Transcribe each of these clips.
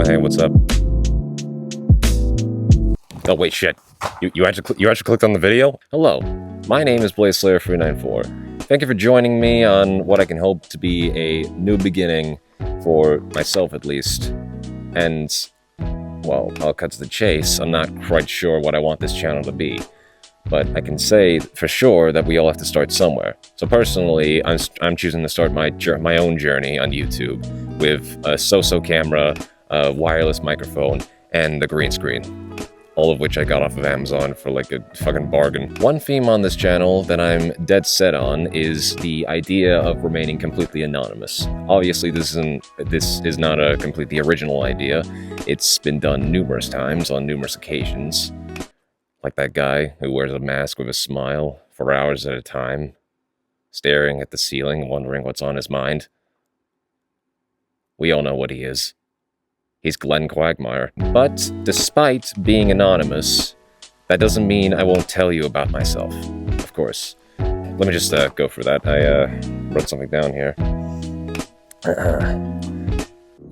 Hey, what's up? Oh wait, shit. You actually clicked on the video? Hello, my name is BlazeSlayer394. Thank you for joining me on what I can hope to be a new beginning for myself, at least. And, well, I'll cut to the chase. I'm not quite sure what I want this channel to be, but I can say for sure that we all have to start somewhere. So personally, I'm choosing to start my own journey on YouTube with a so-so camera, a wireless microphone, and a green screen. All of which I got off of Amazon for like a fucking bargain. One theme on this channel that I'm dead set on is the idea of remaining completely anonymous. Obviously, this is not a completely original idea. It's been done numerous times on numerous occasions. Like that guy who wears a mask with a smile for hours at a time, staring at the ceiling, wondering what's on his mind. We all know what he is. He's Glenn Quagmire. But despite being anonymous, that doesn't mean I won't tell you about myself, of course. Let me just go for that. I wrote something down here.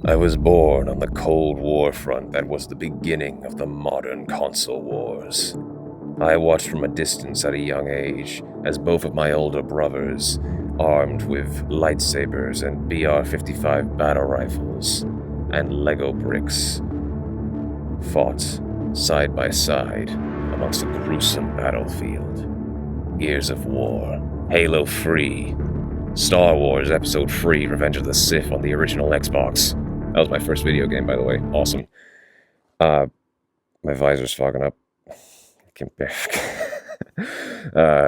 I was born on the Cold War front that was the beginning of the modern console wars. I watched from a distance at a young age as both of my older brothers, armed with lightsabers and BR-55 battle rifles and Lego bricks, fought side by side amongst a gruesome battlefield. Gears of War, Halo 3, Star Wars Episode 3, Revenge of the Sith on the original Xbox. That was my first video game, by the way. Awesome. My visor's fogging up. Can't bear.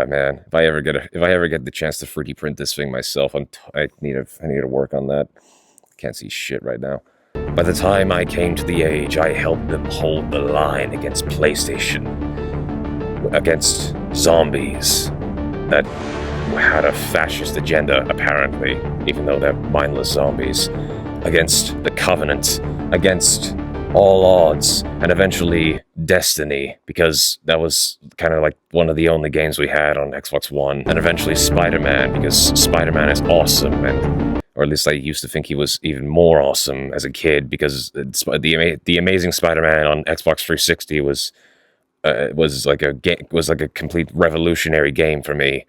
Man, if I ever get the chance to 3D print this thing myself, I need to work on that. Can't see shit right now. By the time I came to the age, I helped them hold the line against PlayStation, against zombies that had a fascist agenda, apparently, even though they're mindless zombies, against the Covenant, against all odds, and eventually Destiny, because that was kind of like one of the only games we had on Xbox One, and eventually Spider-Man, because Spider-Man is awesome, or at least I used to think he was even more awesome as a kid, because the Amazing Spider-Man on Xbox 360 was like a complete revolutionary game for me.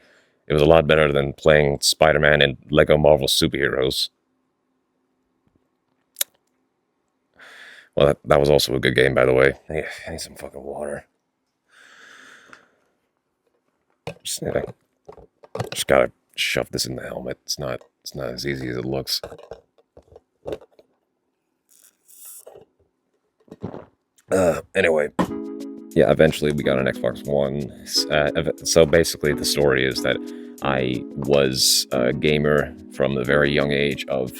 It was a lot better than playing Spider-Man and Lego Marvel superheroes. Well, that was also a good game, by the way. I need some fucking water. Just gotta shove this in the helmet. It's not as easy as it looks. Anyway. Yeah, eventually we got an Xbox One. So basically the story is that I was a gamer from the very young age of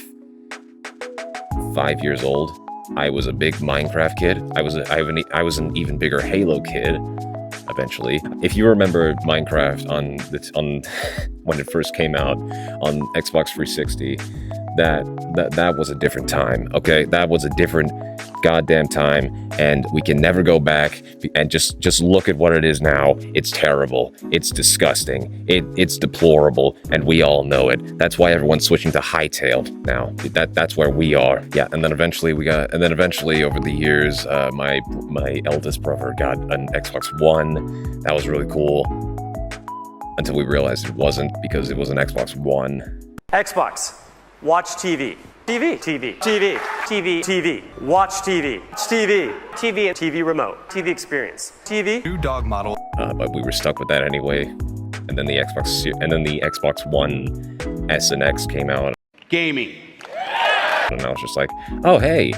5 years old. I was a big Minecraft kid. I was an even bigger Halo kid, eventually. If you remember Minecraft on when it first came out on Xbox 360, that was a different time, okay? That was a different goddamn time, and we can never go back. And just look at what it is now. It's terrible. It's disgusting. It's deplorable, and we all know it. That's why everyone's switching to Hightail now. That's where we are. Yeah, and then eventually over the years, my eldest brother got an Xbox One. That was really cool. Until we realized it wasn't, because it was an Xbox One. Xbox. Watch TV. TV. TV. TV. TV. TV. Watch TV. TV. TV. TV remote. TV experience. TV. New dog model. But we were stuck with that anyway. And then the Xbox One S and X came out. Gaming. And I was just like, oh hey,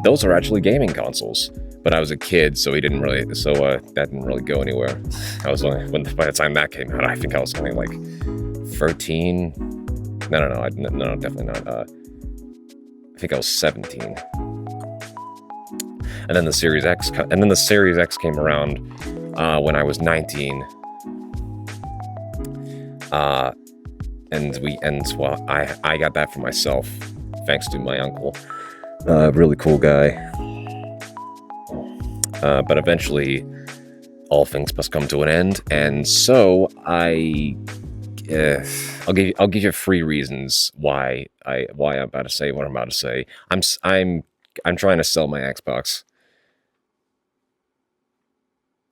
those are actually gaming consoles. But I was a kid, so that didn't really go anywhere. By the time that came out, I think I was only like 13. No, definitely not. I think I was 17. And then the Series X came around when I was 19. I got that for myself, thanks to my uncle. Really cool guy. But eventually, all things must come to an end, and so I'll give you 3 reasons why I'm about to say what I'm about to say. I'm I'm trying to sell my Xbox.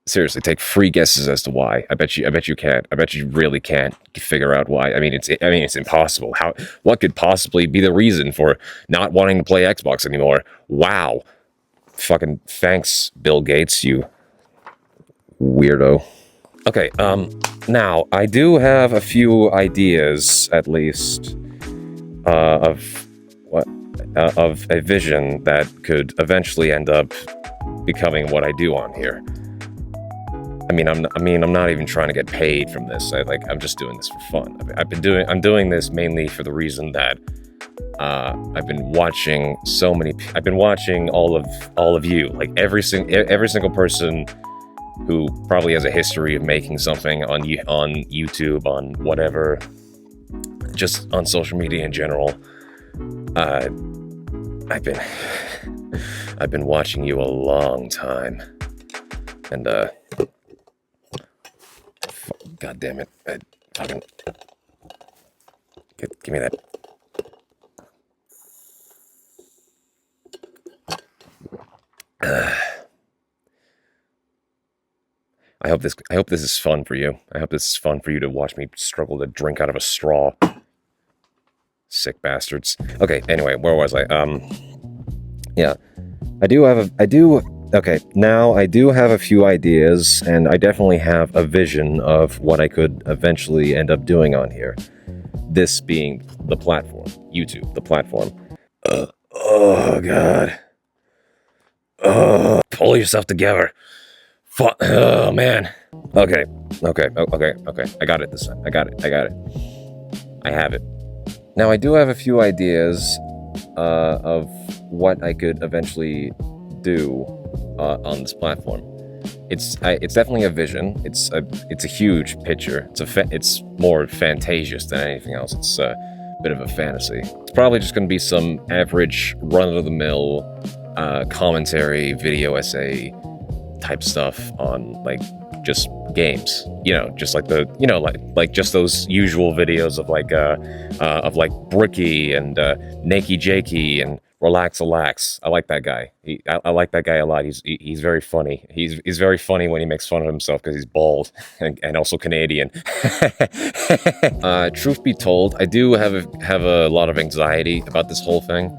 Seriously, take free guesses as to why. I bet you can't. I bet you really can't figure out why. I mean, it's impossible. What could possibly be the reason for not wanting to play Xbox anymore? Wow. Fucking thanks, Bill Gates, you weirdo. Okay, now I do have a few ideas, at least, of what of a vision that could eventually end up becoming what I do on here. I'm not even trying to get paid from this. I'm just doing this for fun. I'm doing this mainly for the reason that I've been watching all of you, like every single person who probably has a history of making something on YouTube, on whatever, just on social media in general. I've been watching you a long time, and God damn it! Fucking give me that. I hope this is fun for you. I hope this is fun for you to watch me struggle to drink out of a straw. Sick bastards. Okay, anyway, where was I? Yeah. Okay, now I do have a few ideas, and I definitely have a vision of what I could eventually end up doing on here. This being the platform. YouTube, the platform. Oh, God. Pull yourself together. Oh, man. Okay. I got it this time. I got it. I have it. Now, I do have a few ideas of what I could eventually do on this platform. It's definitely a vision. It's a huge picture. It's more fantasious than anything else. It's a bit of a fantasy. It's probably just going to be some average run-of-the-mill commentary, video essay type stuff on like just games. Just like like just those usual videos of like Bricky and Nakey Jakey and Relax. I like that guy. I like that guy a lot. He's very funny. He's very funny when he makes fun of himself because he's bald and also Canadian. Truth be told, I do have a lot of anxiety about this whole thing.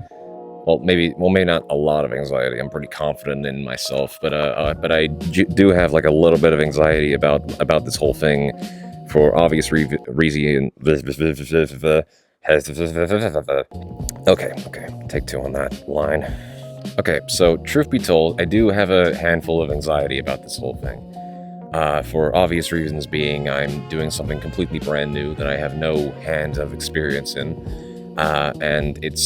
Well, maybe not a lot of anxiety. I'm pretty confident in myself, but I do have like a little bit of anxiety about this whole thing, for obvious reason. Okay, take two on that line. Okay, so truth be told, I do have a handful of anxiety about this whole thing. For obvious reasons being, I'm doing something completely brand new that I have no hand of experience in, and it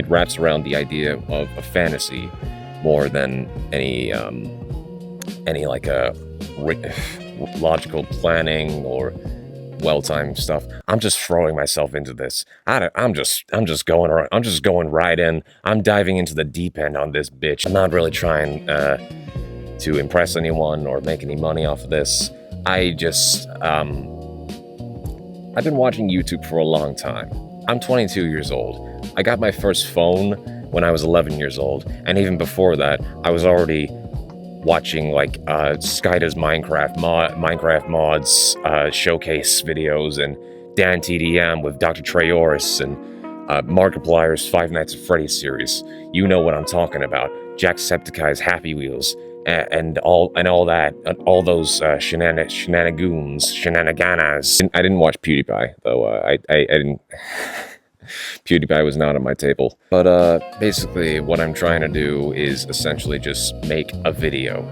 wraps around the idea of a fantasy more than any like a logical planning or well-timed stuff. I'm just throwing myself into this. I'm just going right in. I'm diving into the deep end on this bitch. I'm not really trying to impress anyone or make any money off of this. I've been watching YouTube for a long time. I'm 22 years old. I got my first phone when I was 11 years old, and even before that, I was already watching like Skyda's Minecraft mods, showcase videos, and Dan TDM with Dr. Treyoris, and Markiplier's Five Nights at Freddy's series. You know what I'm talking about. Jacksepticeye's Happy Wheels, and all that, and all those shenanigans. I didn't watch PewDiePie though. I didn't. PewDiePie was not on my table. But basically what I'm trying to do is essentially just make a video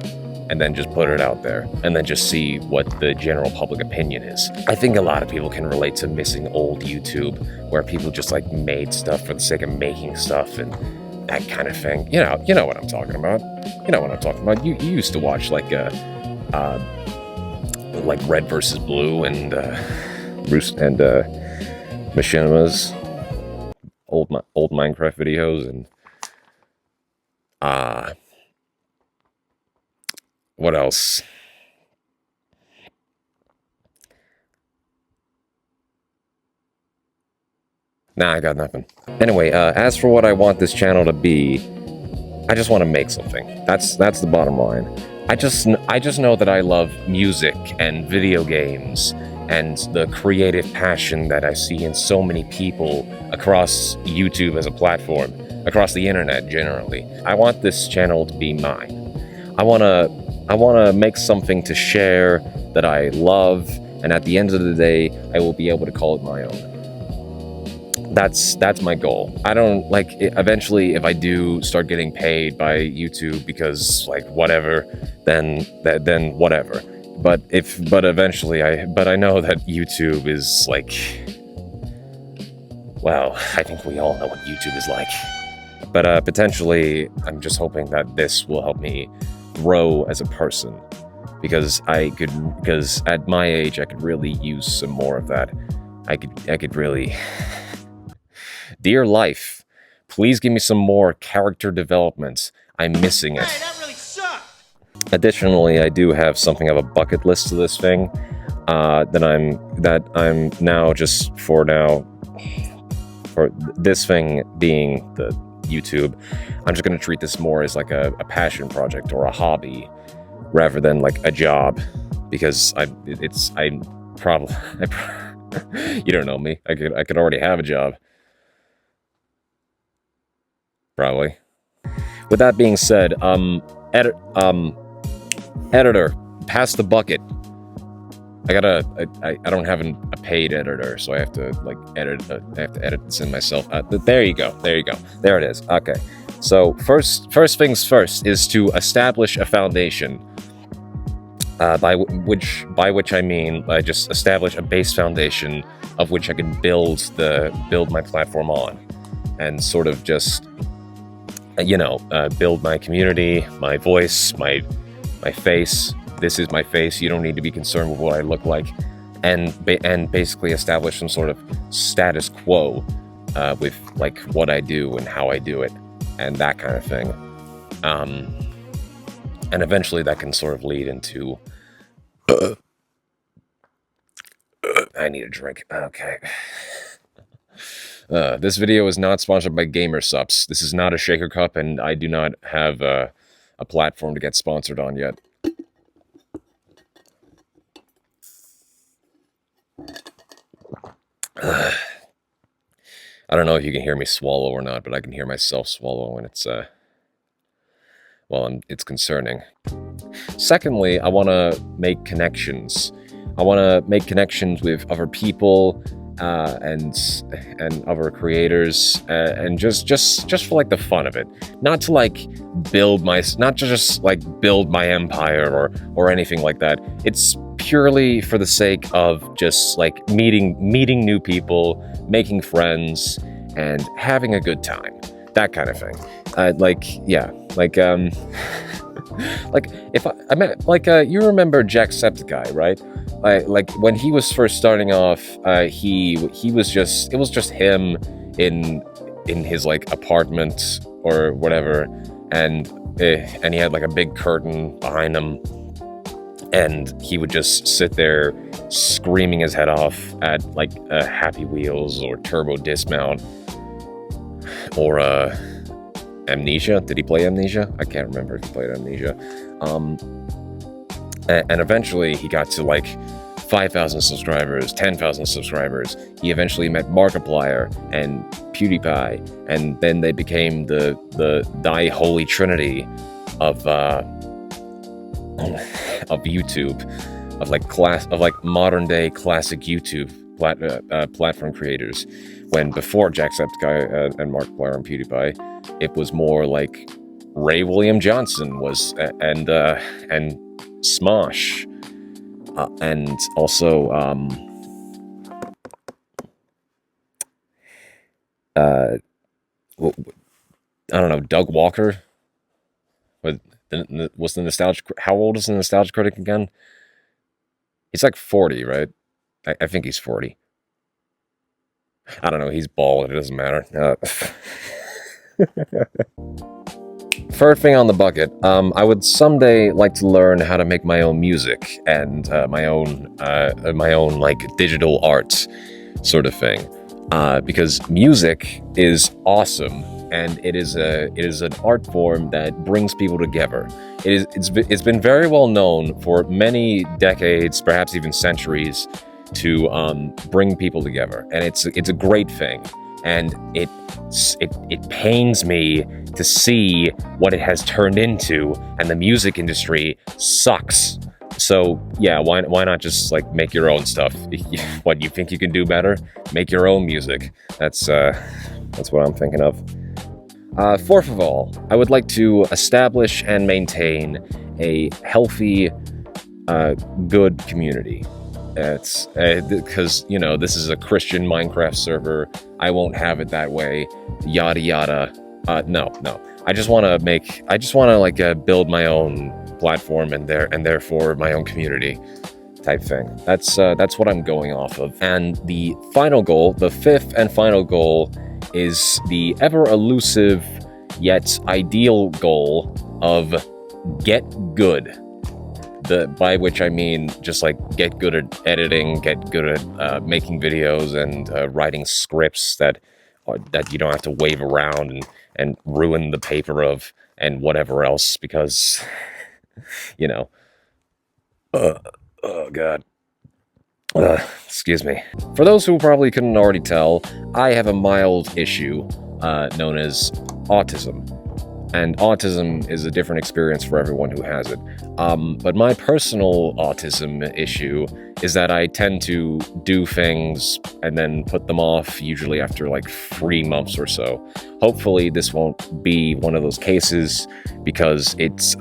and then just put it out there and then just see what the general public opinion is. I think a lot of people can relate to missing old YouTube, where people just like made stuff for the sake of making stuff and that kind of thing. You know what I'm talking about. You used to watch like Red versus Blue and Bruce and Machinima's old Minecraft videos, and what else? Nah, I got nothing. Anyway, as for what I want this channel to be, I just want to make something. That's the bottom line. I just know that I love music and video games and the creative passion that I see in so many people across YouTube as a platform, across the internet generally. I want this channel to be mine. I wanna make something to share that I love, and at the end of the day, I will be able to call it my own. That's my goal. I don't like eventually if I do start getting paid by YouTube because like whatever, then whatever. But eventually I know that YouTube is like, well, I think we all know what YouTube is like. But potentially I'm just hoping that this will help me grow as a person, because at my age I could really use some more of that. I could really Dear life, please give me some more character development. I'm missing it. Hey, that really sucked! Additionally, I do have something of a bucket list to this thing that I'm now just for this thing being the YouTube. I'm just gonna treat this more as like a passion project or a hobby rather than like a job, because you don't know me. I could already have a job. Probably. With that being said, editor, pass the bucket. I don't have a paid editor, so I have to like edit this in myself. There you go. There it is. Okay. So first things first is to establish a foundation. By which I mean I just establish a base foundation of which I can build my platform on, and sort of just build my community, my voice, my face. This is my face. You don't need to be concerned with what I look like, and basically establish some sort of status quo with like what I do and how I do it, and that kind of thing. And eventually that can sort of lead into. I need a drink. Okay. This video is not sponsored by Gamersups. This is not a shaker cup, and I do not have a platform to get sponsored on yet. I don't know if you can hear me swallow or not, but I can hear myself swallow, and it's it's concerning. Secondly, I want to make connections. I want to make connections with other people and other creators, and just for like the fun of it, not to like build my empire or anything like that. It's purely for the sake of just like meeting new people, making friends, and having a good time. That kind of thing. You remember Jacksepticeye, right? Like when he was first starting off, he was just, it was just him in his like apartment or whatever, and he had like a big curtain behind him, and he would just sit there screaming his head off at like Happy Wheels or Turbo Dismount or Amnesia. Did he play Amnesia? I can't remember if he played Amnesia. And eventually he got to like 5,000 subscribers, 10,000 subscribers. He eventually met Markiplier and PewDiePie, and then they became the holy trinity of YouTube, of like modern day classic YouTube platform creators. When before Jacksepticeye and Markiplier and PewDiePie, it was more like Ray William Johnson was and Smosh, and also I don't know, Doug Walker. Was the nostalgia? How old is the nostalgia critic again? He's like 40, right? I think he's 40. I don't know. He's bald. It doesn't matter. Third thing on the bucket, I would someday like to learn how to make my own music and my own like digital art sort of thing. because music is awesome, and it is an art form that brings people together. It's been very well known for many decades, perhaps even centuries, to bring people together, and it's a great thing. And it pains me to see what it has turned into, and the music industry sucks. So yeah, why not just like make your own stuff? What, you think you can do better? Make your own music. That's what I'm thinking of. Fourth of all, I would like to establish and maintain a healthy, good community. It's because, you know, this is a Christian Minecraft server. I won't have it that way. Yada yada. No. I just want to build my own platform and therefore my own community type thing. That's what I'm going off of. And the final goal, the fifth and final goal, is the ever elusive yet ideal goal of get good. By which I mean just like get good at editing, get good at making videos and writing scripts that you don't have to wave around and ruin the paper of, and whatever else, because you know. Oh god. Excuse me. For those who probably couldn't already tell, I have a mild issue known as autism. And autism is a different experience for everyone who has it. But my personal autism issue is that I tend to do things and then put them off, usually after like 3 months or so. Hopefully this won't be one of those cases, because it's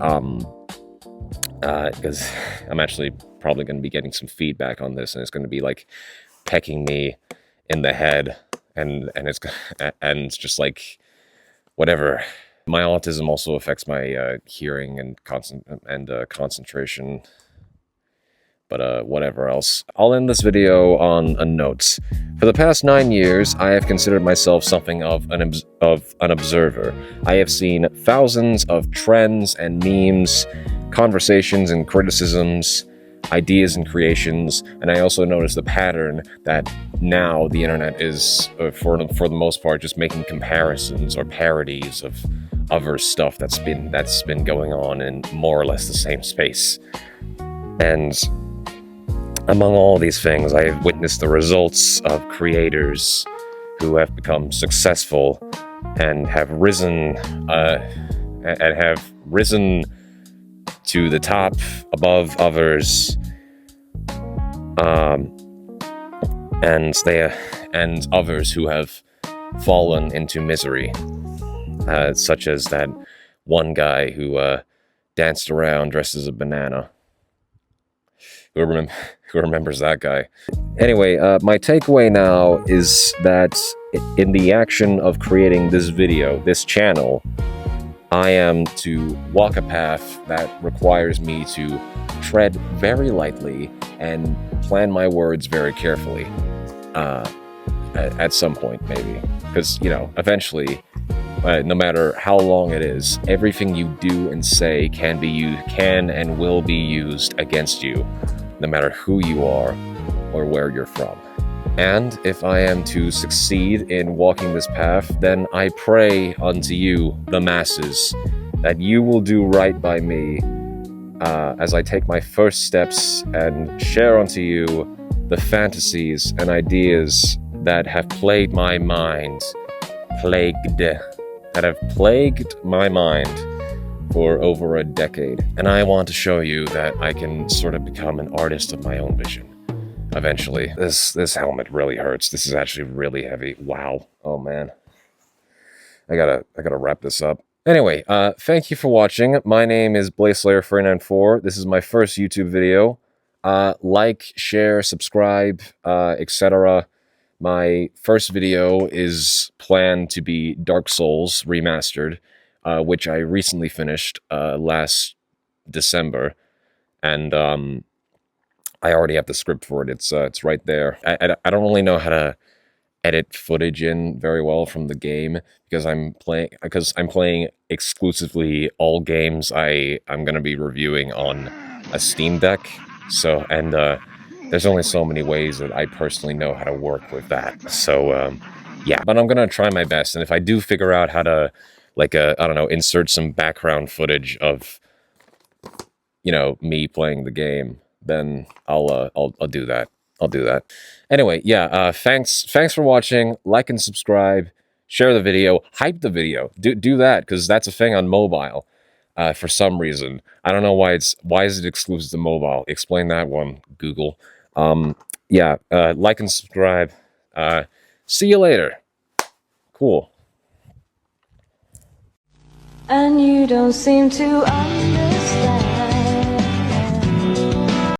because I'm actually probably going to be getting some feedback on this, and it's going to be like pecking me in the head, and it's just like whatever. My autism also affects my hearing and concentration, but whatever else. I'll end this video on a note. For the past 9 years, I have considered myself something of an observer. I have seen thousands of trends and memes, conversations and criticisms, ideas and creations, and I also noticed the pattern that now the internet is, for the most part, just making comparisons or parodies of other stuff that's been going on in more or less the same space. And among all these things, I have witnessed the results of creators who have become successful and have risen to the top above others, and others who have fallen into misery, such as that one guy who danced around dressed as a banana. Who remembers that guy? Anyway, my takeaway now is that in the action of creating this video, this channel, I am to walk a path that requires me to tread very lightly and plan my words very carefully. At some point, maybe. Because, you know, eventually, no matter how long it is, everything you do and say can and will be used against you, no matter who you are or where you're from. And if I am to succeed in walking this path, then I pray unto you, the masses, that you will do right by me as I take my first steps and share unto you the fantasies and ideas that have plagued my mind, for over a decade. And I want to show you that I can sort of become an artist of my own vision. Eventually. This helmet really hurts. This is actually really heavy. Wow. Oh man. I gotta wrap this up. Anyway, thank you for watching. My name is BlazeSlayer394. This is my first YouTube video. Like, share, subscribe, etc. My first video is planned to be Dark Souls Remastered, which I recently finished last December, and I already have the script for it. It's right there. I don't really know how to edit footage in very well from the game, because I'm playing exclusively all games I'm gonna be reviewing on a Steam Deck. So, and there's only so many ways that I personally know how to work with that. So, yeah, but I'm gonna try my best. And if I do figure out how to, like, I don't know, insert some background footage of, me playing the game, then I'll do that. I'll do that. Anyway, yeah, thanks for watching. Like and subscribe. Share the video. Hype the video. Do that, because that's a thing on mobile. For some reason, I don't know why is it exclusive to mobile. Explain that one, Google. Yeah, like and subscribe. See you later. Cool. And you don't seem to understand.